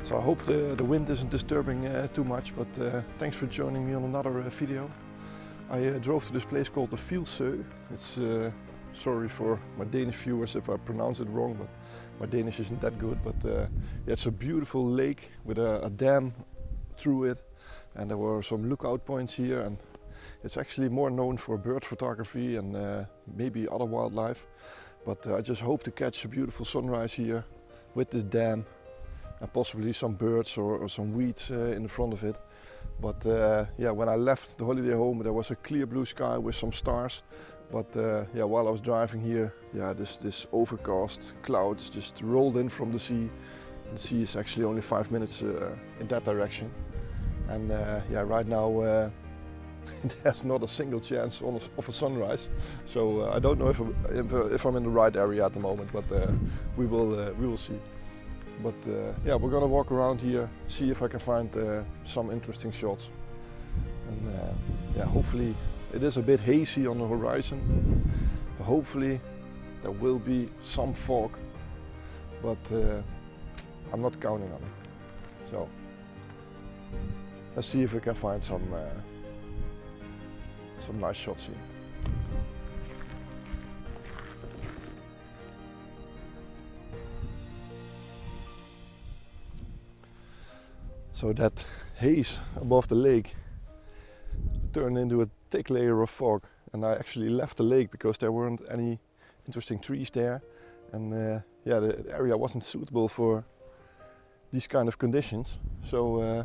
So I hope the wind isn't disturbing too much, but thanks for joining me on another video. I drove to this place called the Fieldsø. It's sorry for my Danish viewers if I pronounce it wrong, but my Danish isn't that good. But yeah, it's a beautiful lake with a dam through it, and there were some lookout points here, and it's actually more known for bird photography and maybe other wildlife. But I just hope to catch a beautiful sunrise here with this dam and possibly some birds or some weeds in the front of it. But yeah, when I left the holiday home there was a clear blue sky with some stars. But yeah, while I was driving here, yeah, this overcast clouds just rolled in from the sea. The sea is actually only 5 minutes in that direction. And yeah, right now there's not a single chance of a sunrise. So I don't know if I'm in the right area at the moment, but we will see. But yeah, we're gonna walk around here, see if I can find some interesting shots. And yeah, hopefully it is a bit hazy on the horizon. Hopefully there will be some fog, but I'm not counting on it. So let's see if we can find some nice shots here. So that haze above the lake turned into a thick layer of fog, and I actually left the lake because there weren't any interesting trees there, and yeah, the area wasn't suitable for these kind of conditions. So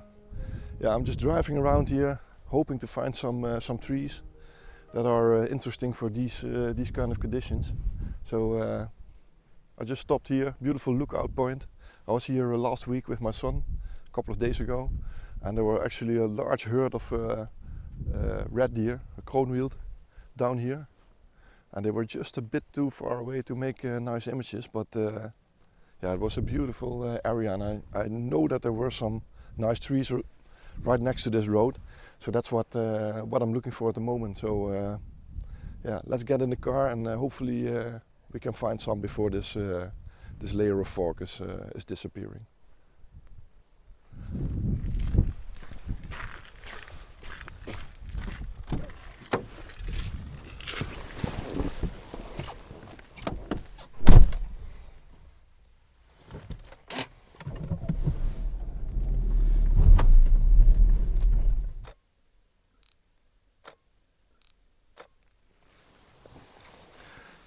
yeah, I'm just driving around here hoping to find some trees that are interesting for these kind of conditions. So I just stopped here, beautiful lookout point. I was here last week with my son, a couple of days ago, and there were actually a large herd of red deer, a kroonwild, down here, and they were just a bit too far away to make nice images. But yeah, it was a beautiful area, and I know that there were some nice trees right next to this road, so that's what I'm looking for at the moment. So yeah, let's get in the car and hopefully we can find some before this layer of fog is disappearing.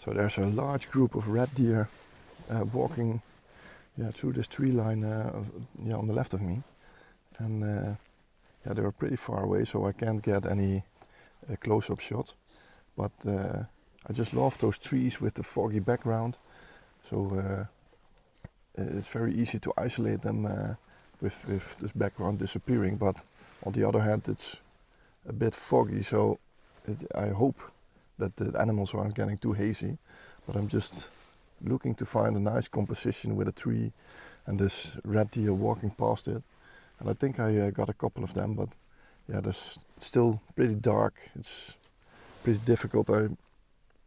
So there's a large group of red deer walking through this tree line on the left of me, and yeah, they were pretty far away, so I can't get any close-up shots. But I just love those trees with the foggy background, so it's very easy to isolate them with this background disappearing. But on the other hand, it's a bit foggy, so I hope that the animals aren't getting too hazy, but I'm just looking to find a nice composition with a tree and this red deer walking past it. And I think I got a couple of them, but yeah, there's still pretty dark. It's pretty difficult. I'm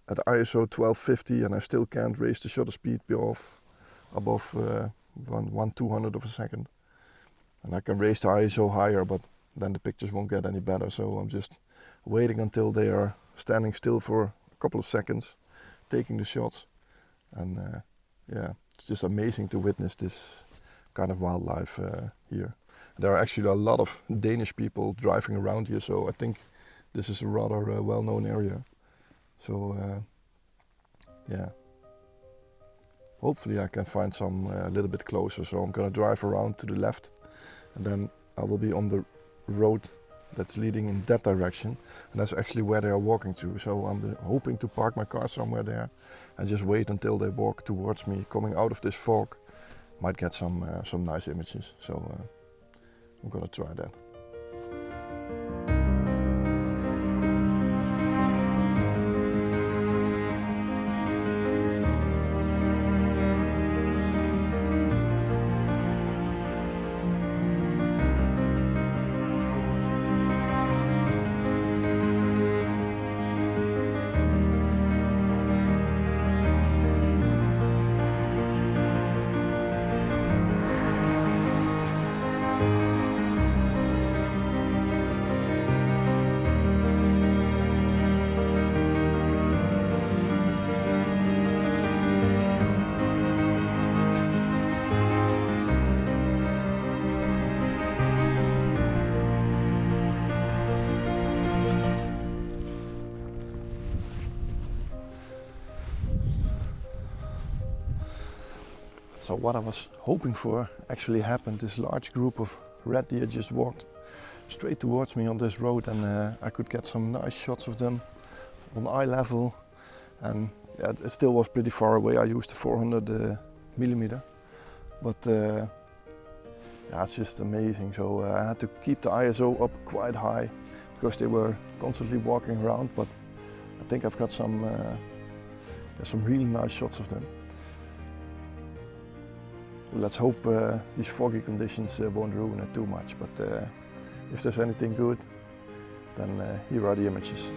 at ISO 1250 and I still can't raise the shutter speed above 1/200 of a second. And I can raise the ISO higher, but then the pictures won't get any better. So I'm just waiting until they are standing still for a couple of seconds, taking the shots. And yeah, it's just amazing to witness this kind of wildlife here. There are actually a lot of Danish people driving around here, so I think this is a rather well-known area. So yeah, hopefully I can find some a little bit closer. So I'm gonna drive around to the left, and then I will be on the road that's leading in that direction, and that's actually where they are walking to. So I'm hoping to park my car somewhere there and just wait until they walk towards me, coming out of this fog. Might get some nice images. So I'm gonna try that. So what I was hoping for actually happened. This large group of red deer just walked straight towards me on this road, and I could get some nice shots of them on eye level. And yeah, it still was pretty far away. I used the 400 millimeter, but yeah, it's just amazing. So I had to keep the ISO up quite high because they were constantly walking around. But I think I've got some really nice shots of them. Let's hope these foggy conditions won't ruin it too much. But if there's anything good, then here are the images.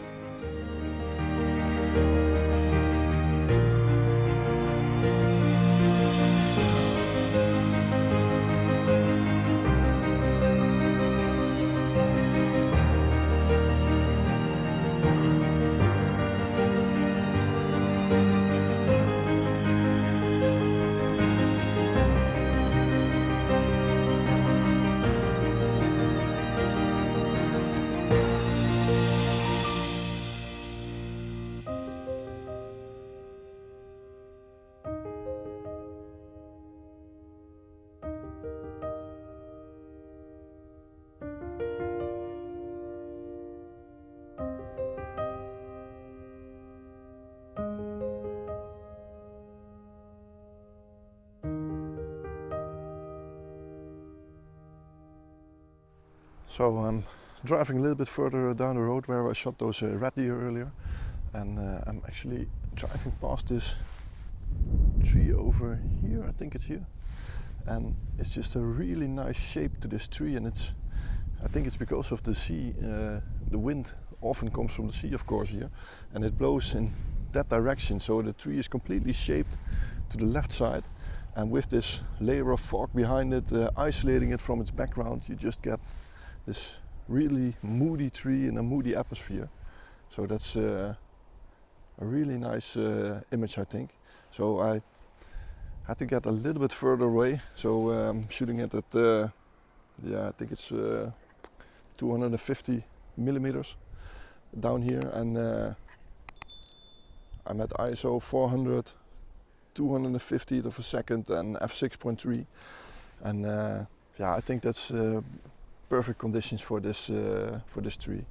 So I'm driving a little bit further down the road where I shot those red deer earlier, and I'm actually driving past this tree over here. I think it's here, and it's just a really nice shape to this tree, and I think it's because of the sea. The wind often comes from the sea, of course, here, and it blows in that direction, so the tree is completely shaped to the left side, and with this layer of fog behind it, isolating it from its background, you just get this really moody tree in a moody atmosphere. So that's a really nice image, I think. So I had to get a little bit further away. So I'm shooting it at, I think it's 250 millimeters down here, and I'm at ISO 400, 250th of a second, and f6.3, and yeah, I think that's perfect conditions for this tree.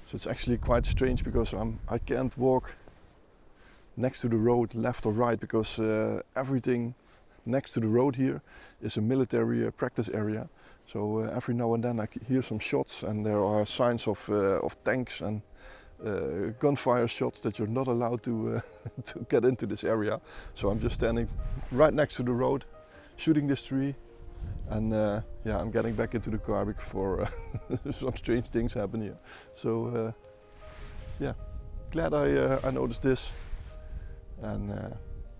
So it's actually quite strange because I can't walk next to the road left or right, because everything next to the road here is a military practice area. So every now and then I hear some shots, and there are signs of tanks and gunfire shots that you're not allowed to to get into this area. So I'm just standing right next to the road, shooting this tree. And yeah, I'm getting back into the car before some strange things happen here. So yeah, glad I noticed this. And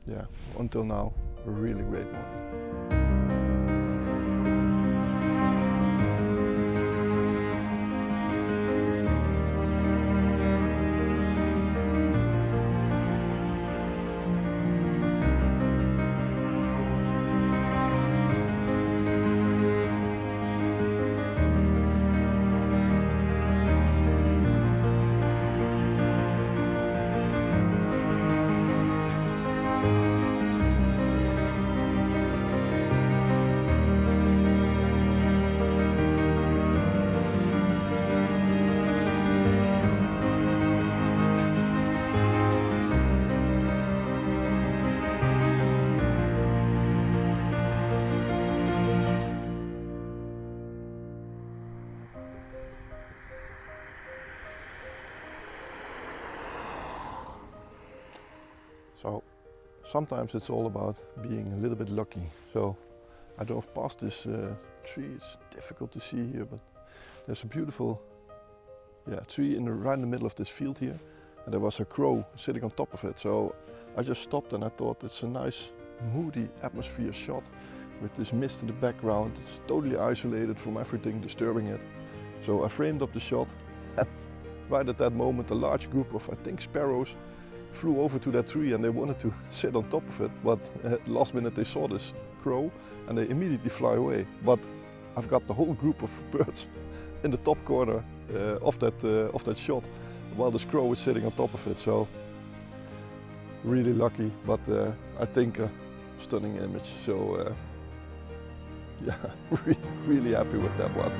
yeah, until now, a really great morning. So sometimes it's all about being a little bit lucky. So I drove past this tree. It's difficult to see here, but there's a beautiful tree right in the middle of this field here, and there was a crow sitting on top of it. So I just stopped and I thought it's a nice moody atmosphere shot with this mist in the background. It's totally isolated from everything disturbing it. So I framed up the shot, and right at that moment a large group of, I think, sparrows flew over to that tree, and they wanted to sit on top of it, but last minute they saw this crow and they immediately fly away. But I've got the whole group of birds in the top corner of that shot, while this crow is sitting on top of it. So really lucky, but I think stunning image. So yeah, really happy with that one.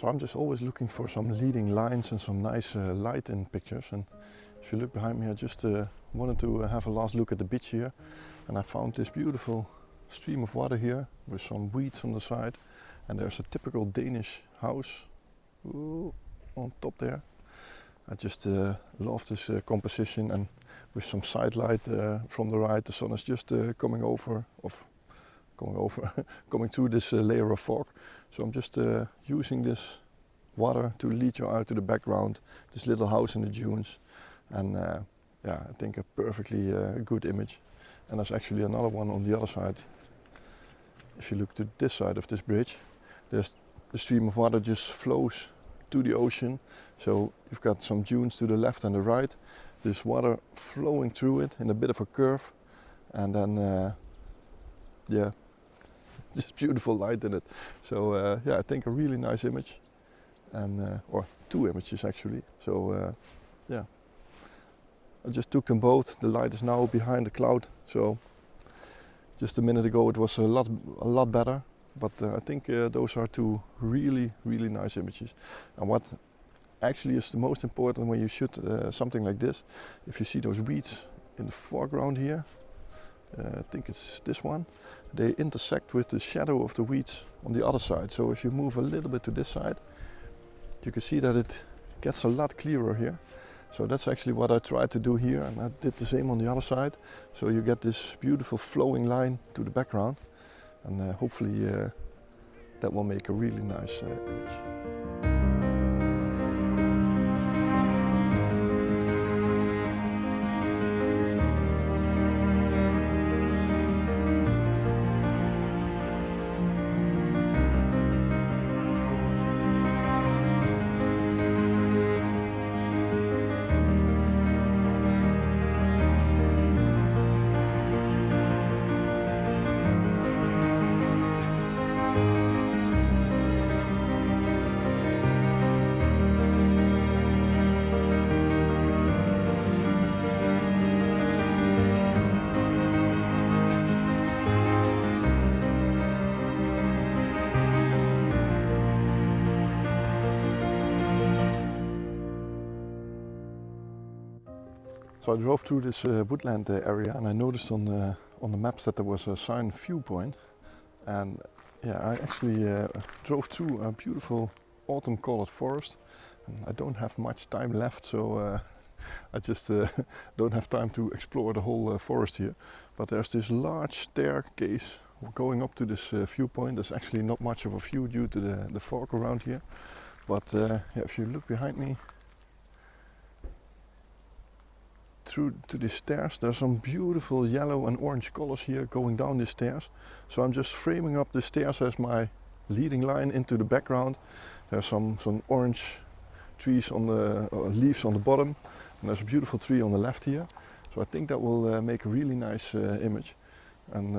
So I'm just always looking for some leading lines and some nice light in pictures. And if you look behind me, I just wanted to have a last look at the beach here. And I found this beautiful stream of water here with some weeds on the side. And there's a typical Danish house on top there. I just love this composition, and with some side light from the right, the sun is just coming through this layer of fog. So I'm just using this water to lead you out to the background, this little house in the dunes, and yeah, I think a perfectly good image. And there's actually another one on the other side. If you look to this side of this bridge, there's the stream of water just flows to the ocean. So you've got some dunes to the left and the right, this water flowing through it in a bit of a curve, and then yeah, just beautiful light in it. So yeah, I think a really nice image, and or two images actually. So yeah, I just took them both. The light is now behind the cloud, so just a minute ago it was a lot better, but I think those are two really nice images. And what actually is the most important when you shoot something like this, if you see those weeds in the foreground here, I think it's this one, they intersect with the shadow of the weeds on the other side. So if you move a little bit to this side, you can see that it gets a lot clearer here. So that's actually what I tried to do here, and I did the same on the other side. So you get this beautiful flowing line to the background, and hopefully that will make a really nice image. So I drove through this woodland area, and I noticed on the maps that there was a sign viewpoint. And yeah, I actually drove through a beautiful autumn-colored forest. And I don't have much time left, so I just don't have time to explore the whole forest here. But there's this large staircase going up to this viewpoint. There's actually not much of a view due to the fog around here. But yeah, if you look behind me, through to the stairs, there's some beautiful yellow and orange colors here going down the stairs. So I'm just framing up the stairs as my leading line into the background. There's some orange trees on the leaves on the bottom, and there's a beautiful tree on the left here. So I think that will make a really nice image. And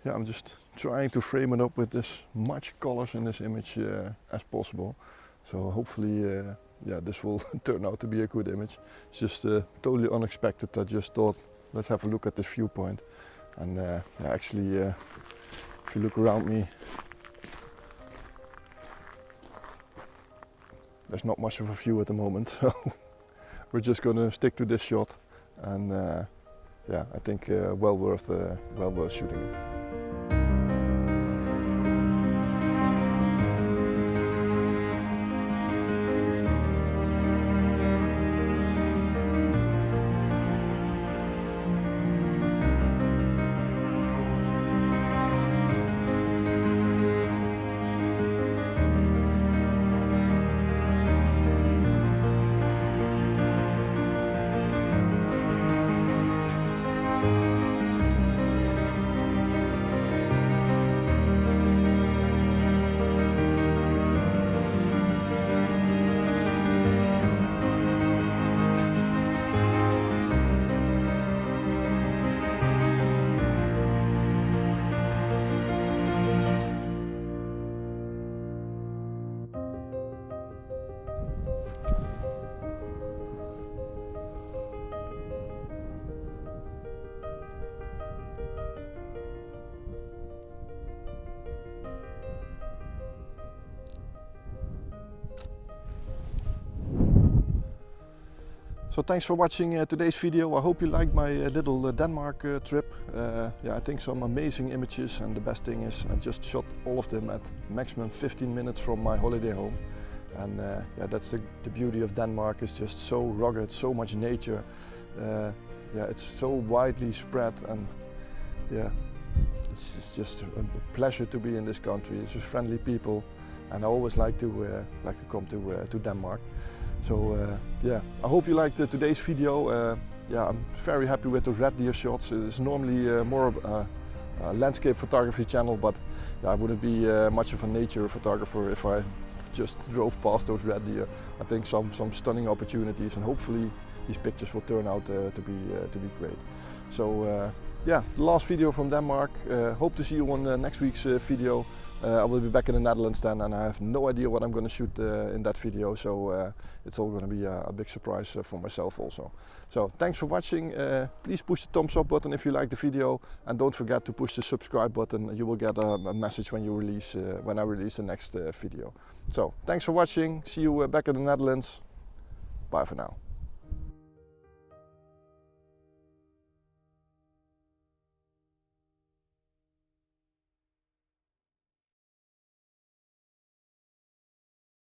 yeah, I'm just trying to frame it up with as much colors in this image as possible. So hopefully yeah, this will turn out to be a good image. It's just totally unexpected. I just thought, let's have a look at this viewpoint. And yeah, actually, if you look around me, there's not much of a view at the moment. So we're just gonna stick to this shot. And yeah, I think well worth shooting it. So thanks for watching today's video. I hope you liked my little Denmark trip. Yeah, I think some amazing images, and the best thing is I just shot all of them at maximum 15 minutes from my holiday home. And yeah, that's the beauty of Denmark. It's just so rugged, so much nature. Yeah, it's so widely spread, and yeah, it's just a pleasure to be in this country. It's just friendly people, and I always like to come to Denmark. So yeah, I hope you liked today's video. Yeah, I'm very happy with those red deer shots. It's normally more a landscape photography channel, but yeah, I wouldn't be much of a nature photographer if I just drove past those red deer. I think some stunning opportunities, and hopefully these pictures will turn out to be great. So yeah, the last video from Denmark. Hope to see you on next week's video. I will be back in the Netherlands then, and I have no idea what I'm going to shoot in that video, so it's all going to be a big surprise for myself also. So thanks for watching. Please push the thumbs up button if you like the video, and don't forget to push the subscribe button. You will get a message when I release the next video. So thanks for watching. See you back in the Netherlands. Bye for now.